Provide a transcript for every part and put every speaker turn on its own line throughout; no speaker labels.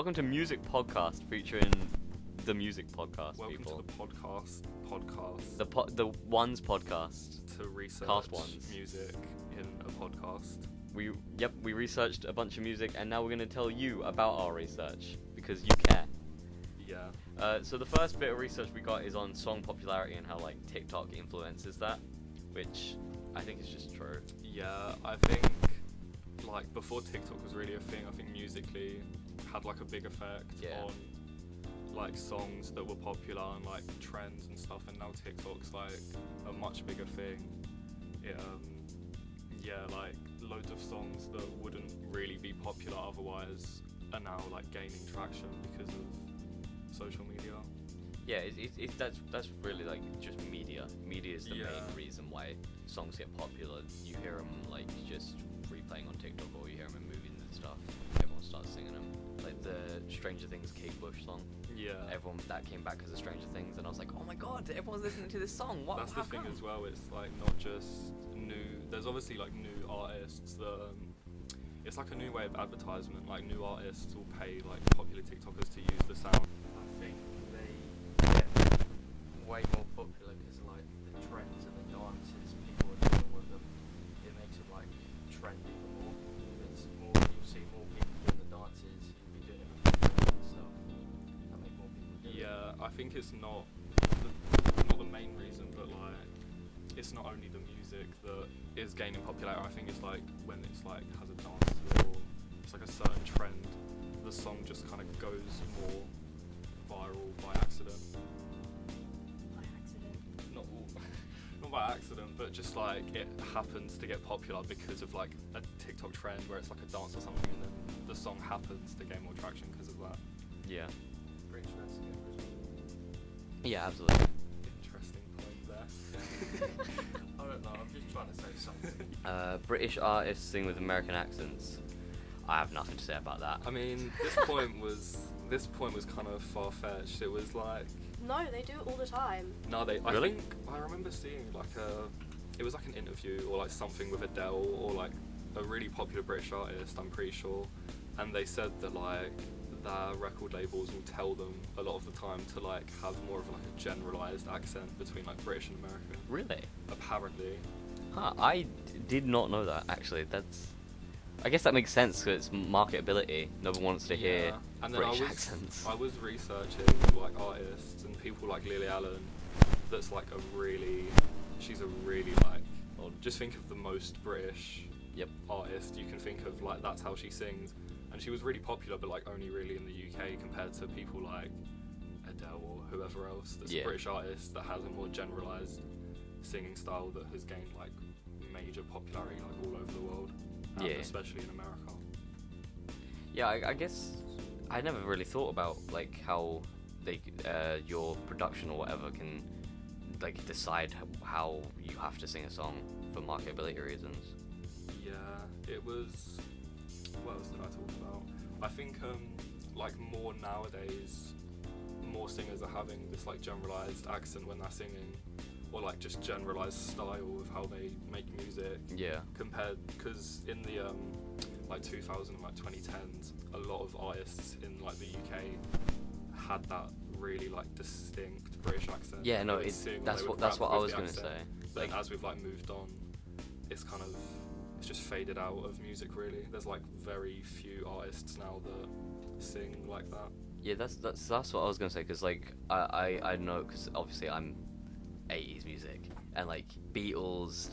Welcome to Music Podcast featuring the Music Podcast
Welcome
people.
to the podcast.
The Ones Podcast.
To research
Cast Ones.
music in a podcast.
We researched a bunch of music and now we're going to tell you about our research because you care.
Yeah.
So the first bit of research we got is on song popularity and how like TikTok influences that, which I think is just true.
Yeah, I think like before TikTok was really a thing, I think musically had like a big effect on like songs that were popular and like trends and stuff, and now TikTok's like a much bigger thing. Like loads of songs that wouldn't really be popular otherwise are now like gaining traction because of social media.
Yeah, that's really like just media. Media is the
Yeah.
main reason why songs get popular. You hear them like just replaying on TikTok, or you hear them in movies and stuff. Everyone starts singing them. Like the Stranger Things Kate Bush song.
Yeah.
Everyone that came back because of Stranger Things, and I was like, oh my god, everyone's listening to this song. What?
That's
How
the thing
come?
as well. It's like not just new. There's obviously like new artists that. It's like a new way of advertisement. Like new artists will pay like popular TikTokers to use the sound.
I think they get way more popular because like the trends and the dances people are doing with them, it makes it like trend even more. It's more, you'll see more people doing the dances, you'll be doing it with the and stuff. That make more people do it.
Yeah, I think it's not the main reason, but like it's not only the music that is gaining popularity. I think it's like when it's like has a dance to it or it's like a certain trend, the song just kind of goes more viral by accident.
By accident.
Not by accident, but just like it happens to get popular because of like a TikTok trend where it's like a dance or something, and then the song happens to gain more traction because of that.
Yeah.
British fans together as well.
Yeah, absolutely.
Interesting point there.
I don't know, I'm just trying to say something.
British artists sing with American accents. I have nothing to say about that.
I mean, this point was kind of far fetched. It was like
No, they do it all the time.
no, they.
Really?
I remember seeing like it was like an interview or like something with Adele or like a really popular British artist. I'm pretty sure, and they said that like their record labels will tell them a lot of the time to like have more of like a generalized accent between like British and American.
Really?
Apparently.
Huh, I did not know that, actually. I guess that makes sense because it's marketability. No one wants to hear
Yeah. And then
British accents.
I was researching like artists and people like Lily Allen. That's like she's a really like. Well, just think of the most British artist you can think of. Like that's how she sings, and she was really popular, but like only really in the UK compared to people like Adele or whoever else that's a British artist that has a more generalised singing style that has gained like major popularity like all over the world. Especially in America.
Yeah, I guess I never really thought about like how they your production or whatever can like decide how you have to sing a song for marketability reasons.
Yeah, it was. What else did I talk about? I think like more nowadays, more singers are having this like generalized accent when they're singing, or like just generalized style of how they make music.
Yeah.
Compared, because in the like 2000 and like 2010s, a lot of artists in like the UK had that really like distinct British accent.
Yeah, no,
They would sing or
that's
they would
what
rap
I
with
was
the
gonna
accent.
say.
But
Like,
then as we've like moved on, it's just faded out of music really. There's like very few artists now that sing like that.
yeah, that's what I was gonna say because like I know because obviously I'm 80s music and like Beatles,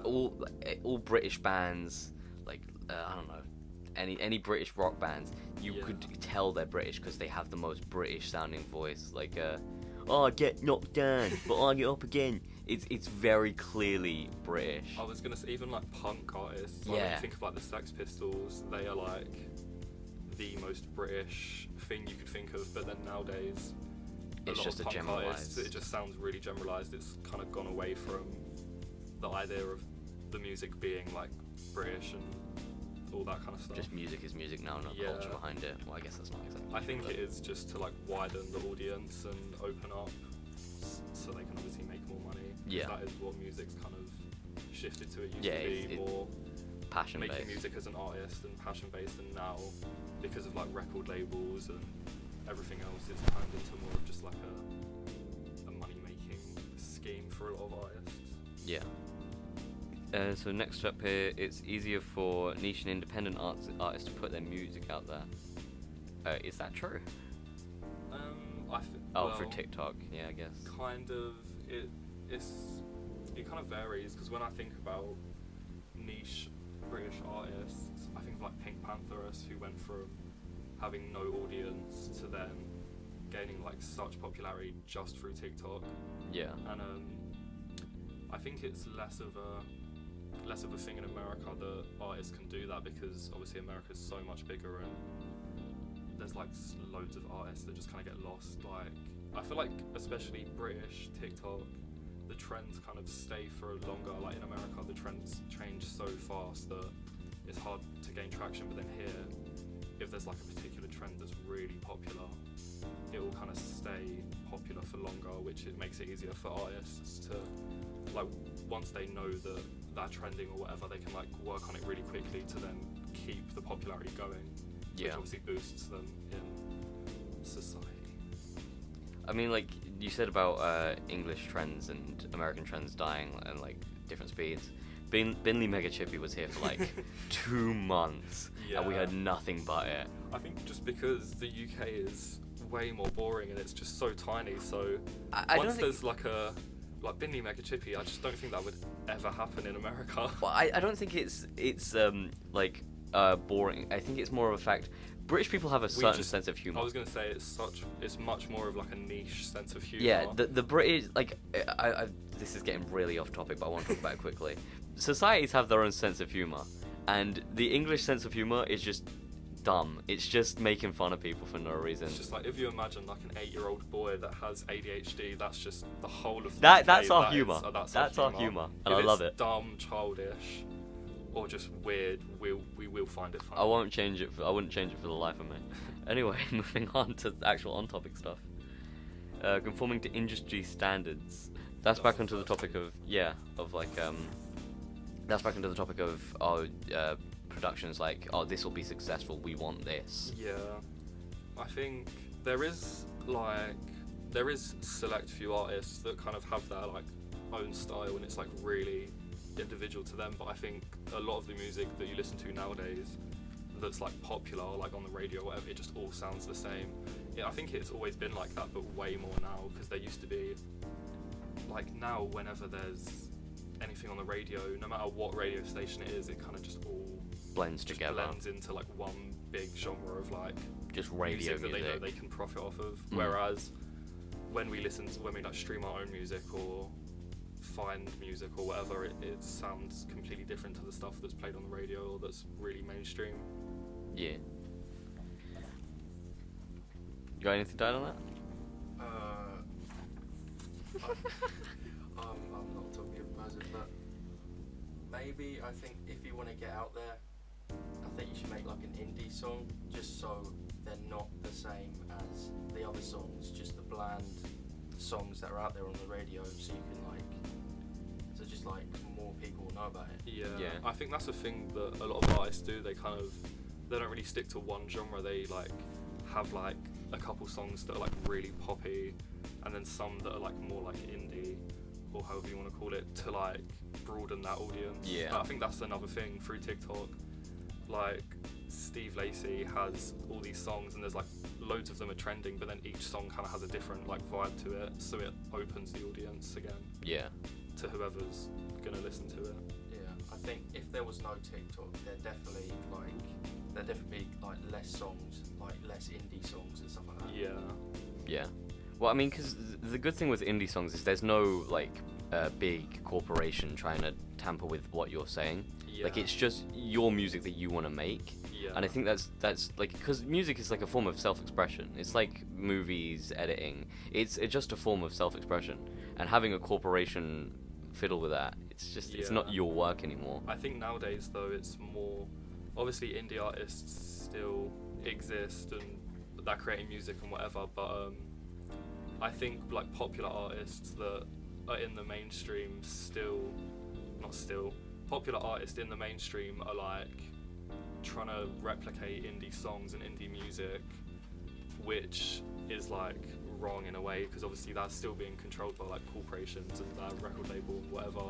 all British bands, like I don't know, any British rock bands, you could tell they're British because they have the most British sounding voice. Like oh, I get knocked down, but I get up again. It's very clearly British.
I was gonna say even like punk artists. Like, when you think of like the Sex Pistols, they are like the most British thing you could think of. But then nowadays,
It's
lot
just
of
a
punk
generalised.
artists, it just sounds really generalized. It's kind of gone away from the idea of the music being like British and all that kind of stuff.
Just music is music now, no culture behind it. Well, I guess that's not exactly.
I think it is just to like widen the audience and open up so they can obviously make more money.
Yeah.
That is what music's kind of shifted to. It used
Yeah,
to be more
passion
making
based.
music as an artist and passion based, and now because of like record labels and everything else, it's turned into more of just like a money making scheme for a lot of artists.
Yeah. So next up here, it's easier for niche and independent artists to put their music out there. Is that true? Through TikTok, yeah, I guess.
Kind of. It kind of varies, because when I think about niche British artists, I think of like Pink Pantheress, who went from having no audience to then gaining like such popularity just through TikTok.
Yeah.
And I think it's less of a thing in America that artists can do that, because obviously America's so much bigger and there's like loads of artists that just kind of get lost. Like, I feel like especially British TikTok, the trends kind of stay for longer. Like in America, the trends change so fast that it's hard to gain traction. But then here, if there's like a particular trend that's really popular, it will kind of stay popular for longer, which it makes it easier for artists to, like, once they know that they're trending or whatever, they can like work on it really quickly to then keep the popularity going, which obviously boosts them in society.
I mean, like you said about English trends and American trends dying and like different speeds. Binley Mega Chippy was here for like 2 months, and we heard nothing but it.
I think just because the UK is way more boring and it's just so tiny, so once there's like Binley Mega Chippy, I just don't think that would ever happen in America.
Well, I don't think it's boring. I think it's more of a fact. British people have a certain sense of humour.
I was gonna say it's much more of like a niche sense of humour.
Yeah, the British, like, I this is getting really off topic, but I want to talk about it quickly. Societies have their own sense of humour, and the English sense of humour is just dumb. It's just making fun of people for no reason.
It's just like, if you imagine like an 8-year-old boy that has ADHD, that's just the whole of
that.
UK,
That's our humour.
That's
our humour, and
if
I love
it's
it.
Dumb, childish, or just weird, we will find it funny.
I wouldn't change it for the life of me. Anyway, moving on to actual on-topic stuff. Conforming to industry standards. That's back onto the topic of that's back into the topic of productions like, this will be successful, we want this.
Yeah, I think there is select few artists that kind of have their like own style, and it's like really individual to them. But I think a lot of the music that you listen to nowadays that's like popular, like on the radio or whatever, it just all sounds the same. Yeah, I think it's always been like that, but way more now, because there used to be, like, now whenever there's anything on the radio, no matter what radio station it is, it kind of just all
blends together,
blends into like one big genre of like
just radio
music that they know they can profit off of. Whereas when we like stream our own music or find music or whatever, it sounds completely different to the stuff that's played on the radio or that's really mainstream.
Yeah. You got anything to add on that?
I'm not talking about it, but maybe I think if you want to get out there, I think you should make like an indie song, just so they're not the same as the other songs, just the bland songs that are out there on the radio, so you can just like more people know about it.
Yeah. I think that's a thing that a lot of artists do. They don't really stick to one genre. They like have like a couple songs that are like really poppy, and then some that are like more like indie, or however you want to call it, to like broaden that audience.
Yeah.
But I think that's another thing through TikTok. Like Steve Lacy has all these songs, and there's like loads of them are trending, but then each song kind of has a different like vibe to it, so it opens the audience again.
Yeah.
To whoever's gonna listen to it.
Yeah, I think if there was no TikTok, there'd definitely be like less songs, like less indie songs and stuff like that.
Yeah. Well, I mean, because the good thing with indie songs is there's no like big corporation trying to tamper with what you're saying.
Yeah.
Like, it's just your music that you want to make.
Yeah.
And I think that's like, because music is like a form of self-expression. It's like movies, editing. It's just a form of self-expression. And having a corporation fiddle with that, it's not your work anymore.
I think nowadays though it's more, obviously indie artists still exist and they're creating music and whatever, but I think like popular artists that are in the mainstream popular artists in the mainstream are like trying to replicate indie songs and indie music, which is like wrong in a way, because obviously that's still being controlled by like corporations and their record label and whatever,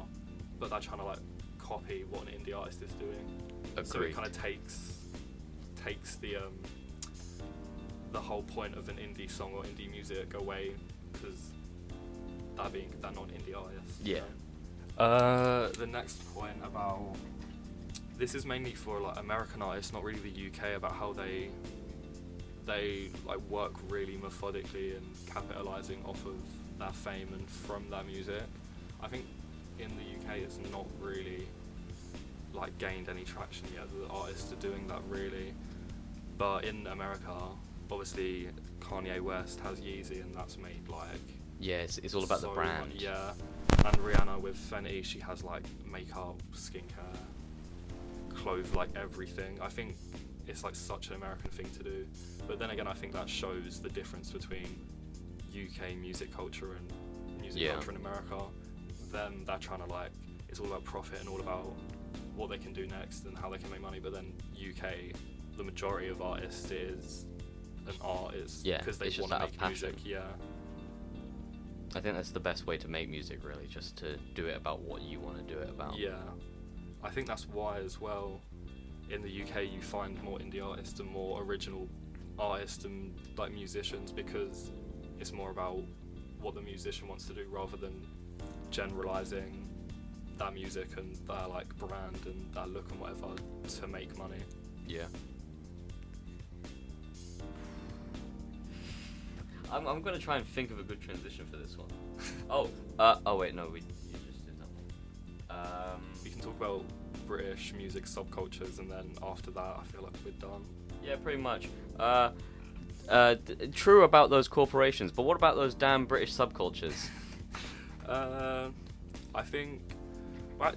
but they're trying to like copy what an indie artist is doing.
Agreed.
So it kind of takes the whole point of an indie song or indie music away, because they're not indie artists.
Yeah.
The next point about this is mainly for like American artists, not really the UK, about how they like work really methodically and capitalizing off of their fame and from their music. I think in the UK it's not really like gained any traction yet. The artists are doing that really, but in America, obviously Kanye West has Yeezy, and that's made like
it's all about the
so
brand.
much, yeah. And Rihanna with Fenty, she has like makeup, skincare, clothes, like everything. I think it's like such an American thing to do, but then again I think that shows the difference between UK music culture and music culture in America. Then they're trying to like, it's all about profit and all about what they can do next and how they can make money, but then UK, the majority of artists is an art, is because they want to make music.
I think that's the best way to make music, really, just to do it about what you want to do it about.
Yeah, I think that's why as well in the UK you find more indie artists and more original artists and like musicians, because it's more about what the musician wants to do rather than generalizing their music and their like brand and their look and whatever to make money.
Yeah. I'm gonna try and think of a good transition for this one. Oh wait, no, you just did that.
We can talk about British music subcultures, and then after that I feel like we're done.
Yeah, pretty much. True about those corporations, but what about those damn British subcultures?
I think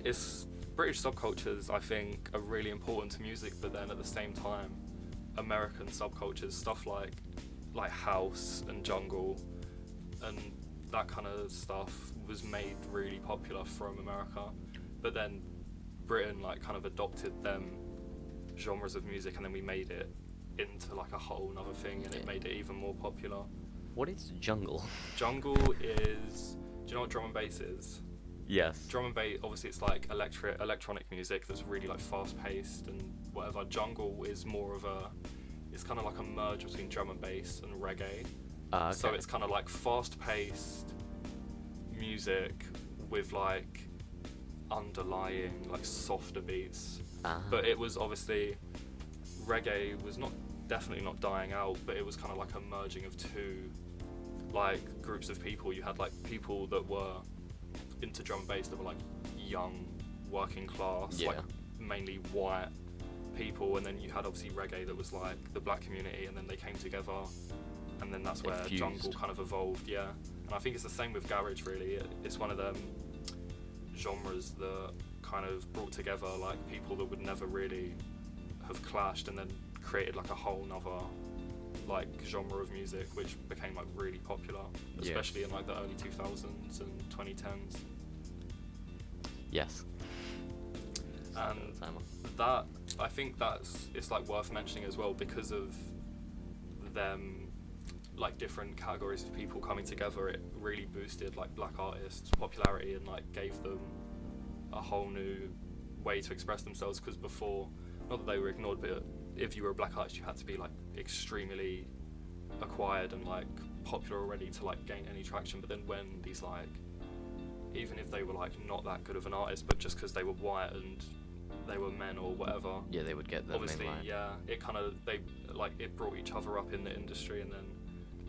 it's British subcultures, I think, are really important to music, but then at the same time American subcultures, stuff like house and jungle and that kind of stuff, was made really popular from America, but then Britain like kind of adopted them genres of music, and then we made it into like a whole nother thing, and it made it even more popular.
What is jungle?
Jungle is, do you know what drum and bass is?
Yes.
Drum and bass, obviously it's like electronic music that's really like fast paced and whatever. Jungle is more of it's kind of like a merge between drum and bass and reggae.
Okay.
So it's kind of like fast paced music with like underlying like softer beats. But it was obviously, reggae was definitely not dying out, but it was kind of like a merging of two like groups of people. You had like people that were into drum and bass that were like young working class, like mainly white people, and then you had obviously reggae that was like the black community, and then they came together, and then that's where jungle kind of evolved. And I think it's the same with garage, really. It's one of them genres that kind of brought together like people that would never really have clashed, and then created like a whole nother like genre of music which became like really popular, especially in like the early 2000s and 2010s.
Yes.
And that, I think it's like worth mentioning as well, because of them like different categories of people coming together. It really boosted like black artists' popularity and like gave them a whole new way to express themselves, because before, not that they were ignored, but if you were a black artist you had to be like extremely acquired and like popular already to like gain any traction. But then when these like, even if they were like not that good of an artist, but just because they were white and they were men or whatever,
they would get them.
Obviously, it kind of, it brought each other up in the industry, and then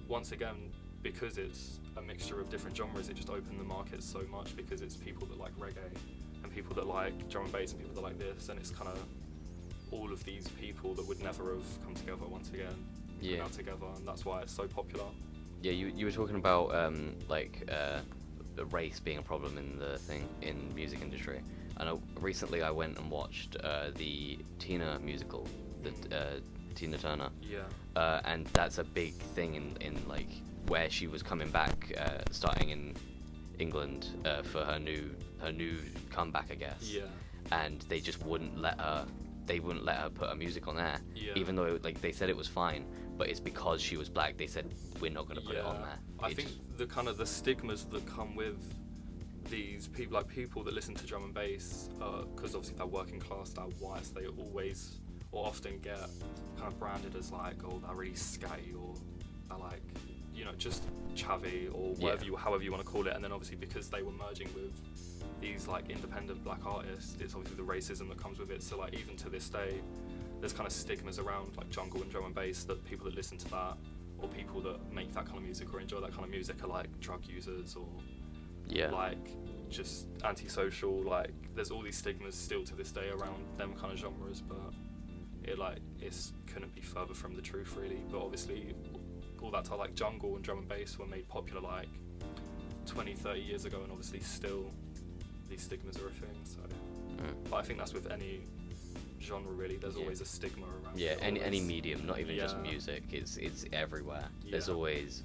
once again, because it's a mixture of different genres, it just opened the market so much, because it's people that like reggae and people that like drum and bass and people that like this, and it's kind of all of these people that would never have come together once again, are now together, and that's why it's so popular.
Yeah, you were talking about the race being a problem in the music industry. I know recently I went and watched the Tina musical, Tina Turner.
Yeah.
And that's a big thing in like where she was coming back, starting in England for her new comeback, I guess.
Yeah.
and they just wouldn't let her. They wouldn't let her put her music on there,
Yeah.
even though like they said it was fine. But it's because she was black. They said we're not gonna put it on there.
I
It
think
just-
the kind of the stigmas that come with these people, like people that listen to drum and bass, because obviously they're working class, they're white, so they always or often get kind of branded as like, oh, they're really scatty, or they're like, you know, just chavvy, or whatever
Yeah.
you, however you want to call it. And then obviously because they were merging with these like independent black artists, it's obviously the racism that comes with it. So like even to this day, there's kind of stigmas around like jungle and drum and bass, that people that listen to that, or people that make that kind of music or enjoy that kind of music, are like drug users, or
yeah.
like just antisocial. Like there's all these stigmas still to this day around them kind of genres, but it couldn't be further from the truth really. But obviously all that time, like jungle and drum and bass were made popular like 20-30 years ago, and obviously still these stigmas are a thing. So but I think that's with any genre really, there's
Yeah.
always a stigma around
Yeah,
it,
any
always.
medium, not even just
Yeah.
music. It's everywhere. There's
Yeah.
always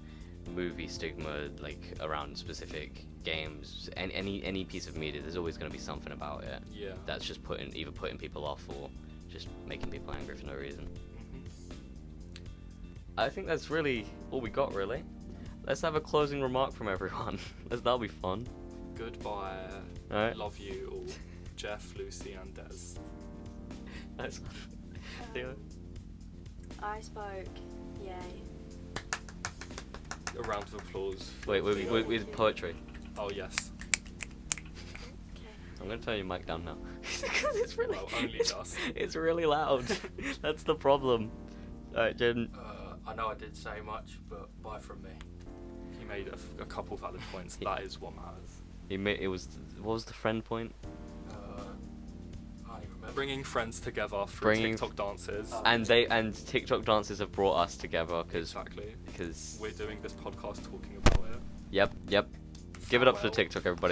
movie stigma, like around specific games, and any piece of media. There's always going to be something about it
Yeah.
that's just either putting people off or just making people angry for no reason.
Mhm.
I think that's really all we got. Really, let's have a closing remark from everyone. That'll be fun.
Goodbye.
All right.
Love you all. Jeff, Lucy and Des.
Nice. Theo?
I spoke. Yay.
A round of applause. for
Wait,
Theo.
with poetry.
Oh yes.
Okay.
I'm gonna turn your mic down now. Because it's really,
Well, only
it's,
just.
it's really loud. That's the problem. Alright, Jaden.
I know I did say much, but bye from me.
He made a couple valid points. That is what matters.
What was the friend point?
I can't even remember.
Bringing friends together through
Bringing-
TikTok dances.
And TikTok dances have brought us together
Exactly.
because
We're doing this podcast talking about it.
yep. Give it up for
Well.
TikTok, everybody.